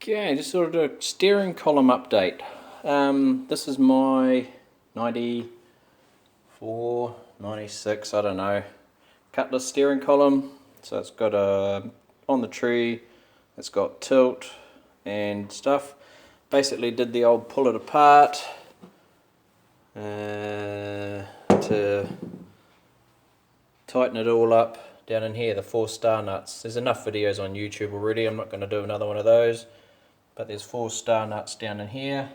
Okay, just sort of do a steering column update. This is my 94, 96, I don't know, Cutlass steering column. So it's got a on the tree, it's got tilt and stuff. Basically did the old pull it apart to tighten it all up down in here, the 4 star nuts. There's enough videos on YouTube already, I'm not going to do another one of those. But there's 4 star nuts down in here.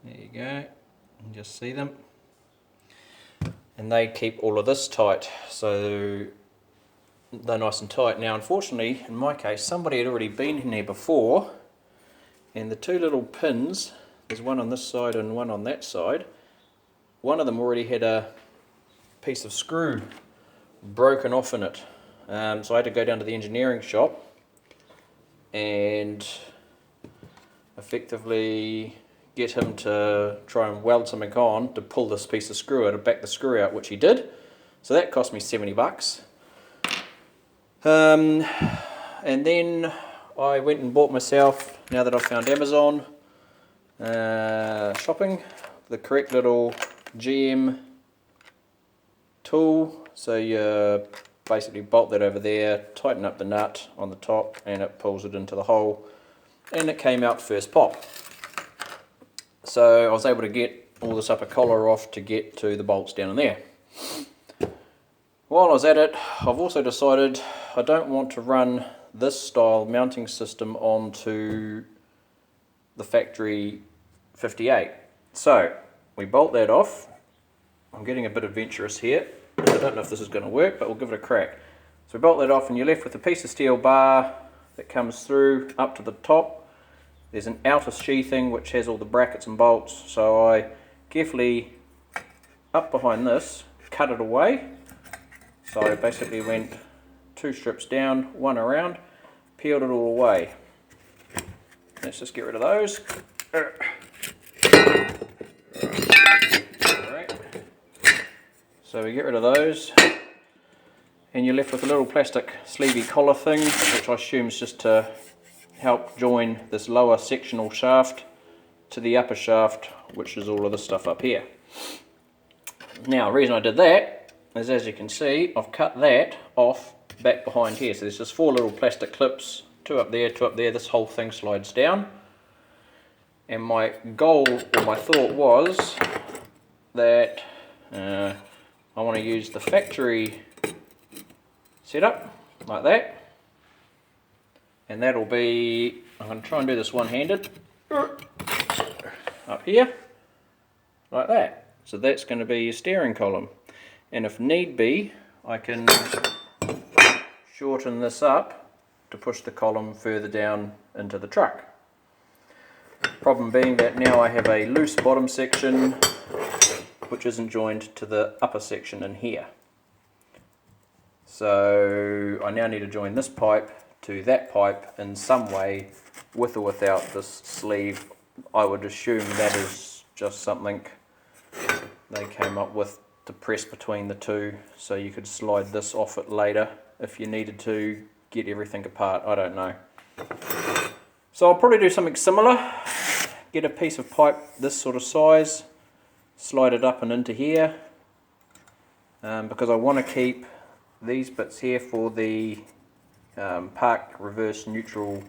There you go. You can just see them. And they keep all of this tight, so they're nice and tight. Now unfortunately, in my case, somebody had already been in here before, and the 2 little pins, there's one on this side and one on that side, one of them already had a piece of screw broken off in it. So I had to go down to the engineering shop and effectively get him to try and weld something on to pull this piece of screw out, to back the screw out, which he did. So that cost me 70 bucks. And then I went and bought myself, now that I've found Amazon shopping, the correct little GM tool. So you basically bolt that over there, tighten up the nut on the top, and it pulls it into the hole, and it came out first pop. So I was able to get all this upper collar off to get to the bolts down in there. While I was at it, I've also decided I don't want to run this style mounting system onto the factory 58. So we bolt that off. I'm getting a bit adventurous here. I don't know if this is going to work, but we'll give it a crack. So we bolt that off and you're left with a piece of steel bar that comes through up to the top. There's an outer sheathing which has all the brackets and bolts, so I carefully, up behind this, cut it away. So I basically went 2 strips down, 1 around, peeled it all away. Let's just get rid of those. So we get rid of those, and you're left with a little plastic sleevey collar thing, which I assume is just to help join this lower sectional shaft to the upper shaft, which is all of this stuff up here. Now the reason I did that is, as you can see, I've cut that off back behind here. So there's just 4 little plastic clips, 2 up there, 2 up there. This whole thing slides down. And my goal, or my thought was that I want to use the factory setup like that, and that'll be, I'm going to try and do this one-handed, up here, like that. So that's going to be your steering column, and if need be, I can shorten this up to push the column further down into the truck. Problem being that now I have a loose bottom section which isn't joined to the upper section in here. So I now need to join this pipe to that pipe in some way, with or without this sleeve. I would assume that is just something they came up with to press between the 2, so you could slide this off it later if you needed to get everything apart. I don't know. So I'll probably do something similar, get a piece of pipe this sort of size, slide it up and into here, because I want to keep these bits here for the park reverse neutral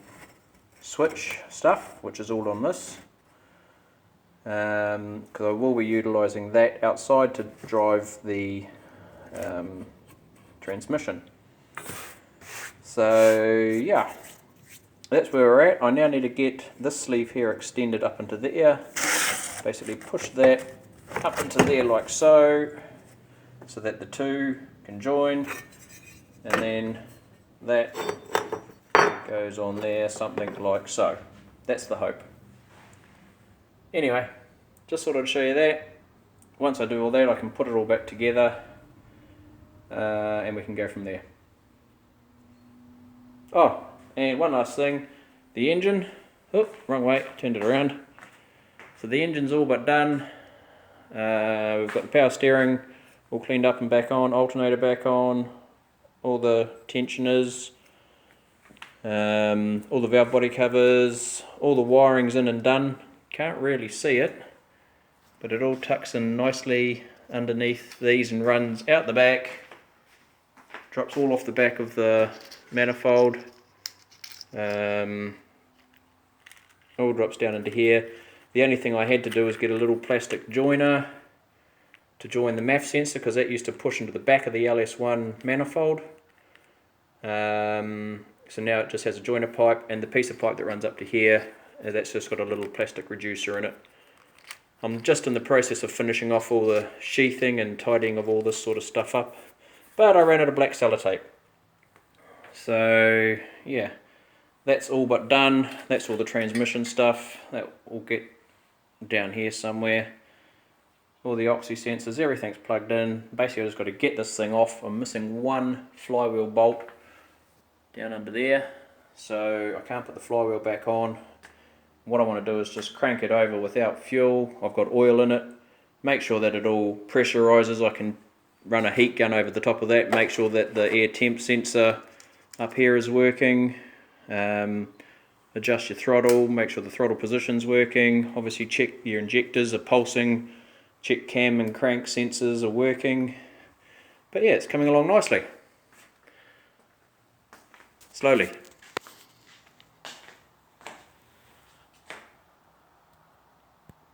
switch stuff, which is all on this, because I will be utilising that outside to drive the transmission. So yeah, that's where we're at. I now need to get this sleeve here extended up into there, basically push that up into there like so, so that the 2 can join, and then that goes on there, something like so. That's the hope. Anyway, just thought I'd show you that. Once I do all that, I can put it all back together, and we can go from there. Oh, and one last thing, the engine, oh, wrong way, turned it around. So the engine's all but done. We've got the power steering all cleaned up and back on, alternator back on, all the tensioners, All the valve body covers, all the wiring's in and done. Can't really see it, but it all tucks in nicely underneath these and runs out the back, drops all off the back of the manifold, all drops down into here. The only thing I had to do was get a little plastic joiner to join the MAF sensor, because that used to push into the back of the LS1 manifold. So now it just has a joiner pipe, and the piece of pipe that runs up to here, that's just got a little plastic reducer in it. I'm just in the process of finishing off all the sheathing and tidying of all this sort of stuff up, but I ran out of black sellotape. So yeah, that's all but done. That's all the transmission stuff. That will get down here somewhere. All the oxy sensors, everything's plugged in. Basically I just got to get this thing off. I'm missing one flywheel bolt down under there, so I can't put the flywheel back on. What I want to do is just crank it over without fuel. I've got oil in it. Make sure that it all pressurizes. I can run a heat gun over the top of that, make sure that the air temp sensor up here is working. Adjust your throttle, make sure the throttle position's working. Obviously check your injectors are pulsing, check cam and crank sensors are working. But yeah, it's coming along nicely. Slowly.